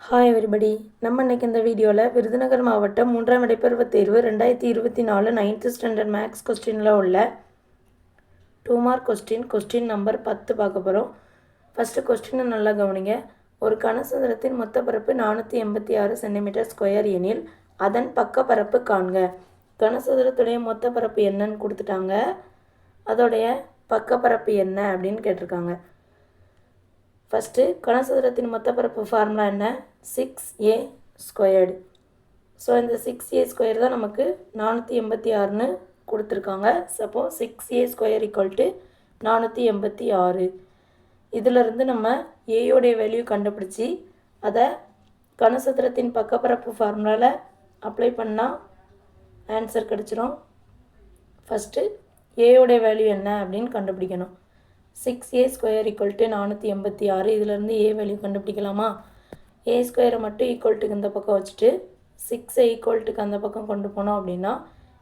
Hi everybody. நம்ம இன்றைக்கி இந்த வீடியோவில் விருதுநகர் மாவட்டம் 3ஆம் இடைப்பருவத் தேர்வு 2024 9th ஸ்டாண்டர்ட் மேக்ஸ் கொஸ்டினில் உள்ள 2 மார்க் கொஸ்டின் நம்பர் 10 பார்க்க போகிறோம். ஃபஸ்ட்டு கொஸ்டினை நல்லா கவனிங்க. ஒரு கனசதுரத்தின் மொத்த பரப்பு 486 சென்டிமீட்டர் ஸ்கொயர் எனில் அதன் பக்க பரப்பு காண்க. கனசதுரத்துடைய மொத்த பரப்பு என்னன்னு கொடுத்துட்டாங்க, அதோடைய பக்க பரப்பு என்ன அப்படின்னு கேட்டிருக்காங்க. ஃபஸ்ட்டு கனசதுரத்தின் மொத்த பரப்பு ஃபார்முலா என்ன? 6a squared. ஸோ இந்த 6a² தான் நமக்கு 486ன்னு கொடுத்துருக்காங்க. Suppose 6a square = 486. இதிலிருந்து நம்ம ஏயோடைய வேல்யூ கண்டுபிடிச்சி அதை கனசதுரத்தின் பக்கப்பரப்பு ஃபார்முலாவில் அப்ளை பண்ணால் ஆன்சர் கிடச்சிரும். ஃபஸ்ட்டு ஏயோடைய வேல்யூ என்ன அப்படின்னு கண்டுபிடிக்கணும். 6a² = 486. இதிலேருந்து ஏ வேல்யூ கண்டுபிடிக்கலாமா? ஏ ஸ்கொயரை மட்டும் ஈக்குவல்ட்டுக்கு இந்த பக்கம் வச்சுட்டு 6ஐ ஈக்குவல்ட்டுக்கு அந்த பக்கம் கொண்டு போனோம் அப்படின்னா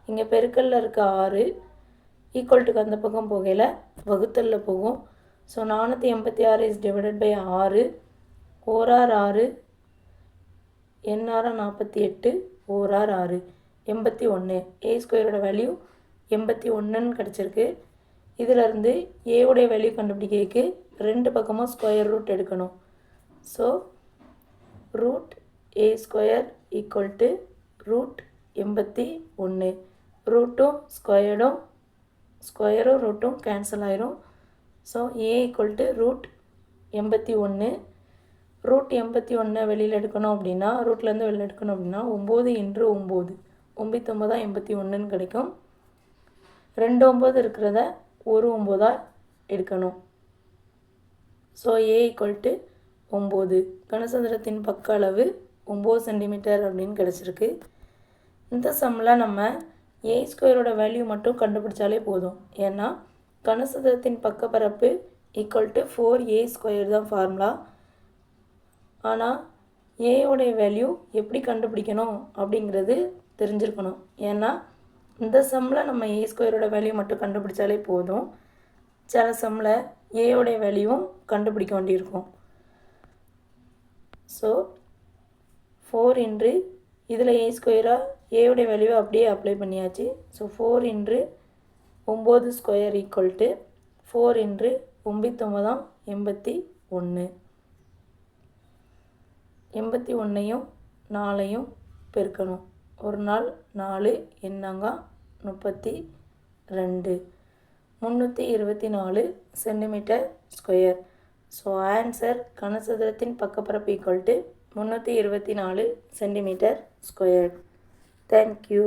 இங்கே பெருக்கல்ல இருக்க 6 ஈக்குவல்ட்டுக்கு அந்த பக்கம் போகையில் வகுத்தலில் போகும். So 486 is divided by 6. ஓரார் 6, எண்ணார 48, ஓரார் 6, 81. ஏ ஸ்கொயரோட வேல்யூ 81ன்னு கிடச்சிருக்கு. இதிலிருந்து ஏவுடைய வேல்யூ கண்டுபிடிக்கிறதுக்கு ரெண்டு பக்கமும் ஸ்கொயர் ரூட் எடுக்கணும். So √a² = √81. ரூட்டும் ஸ்கொயரும் ரூட்டும் கேன்சல் ஆயிரும். So a = √81. √81 வெளியில் எடுக்கணும் அப்படின்னா, ரூட்லேருந்து வெளியில் எடுக்கணும் அப்படின்னா 9 × 9, 9 81ன்னு கிடைக்கும். 2 9 இருக்கிறத ஒரு 9 எடுக்கணும். So a = 9. கனசதுரத்தின் பக்க அளவு 9 சென்டிமீட்டர் அப்படின்னு கிடச்சிருக்கு. இந்த சம்மில் நம்ம a² வேல்யூ மட்டும் கண்டுபிடிச்சாலே போதும். ஏன்னா கனசதுரத்தின் பக்க பரப்பு = 4a² தான் ஃபார்முலா. ஆனால் ஏயோடைய வேல்யூ எப்படி கண்டுபிடிக்கணும் அப்படிங்கிறது தெரிஞ்சிருக்கணும். ஏன்னா இந்த சம்மில் நம்ம a² வேல்யூ மட்டும் கண்டுபிடிச்சாலே போதும். சில சம்மில் ஏயோடைய வேல்யூவும் கண்டுபிடிக்க வேண்டியிருக்கும். ஸோ 4 இதில் a² ஏயோடைய வேல்யூவை அப்படியே அப்ளை பண்ணியாச்சு. ஸோ 4 × 9² = 4 × 9 81. 81ஐயும் 4ஐயும் பெருக்கணும். ஒரு நாள் 4, எண்ணாங்க 32, 324 சென்டிமீட்டர் ஸ்கொயர். ஸோ ஆன்சர் கனசதுரத்தின் பக்கப்பரப்பு = 324 சென்டிமீட்டர் ஸ்கொயர். தேங்க்யூ.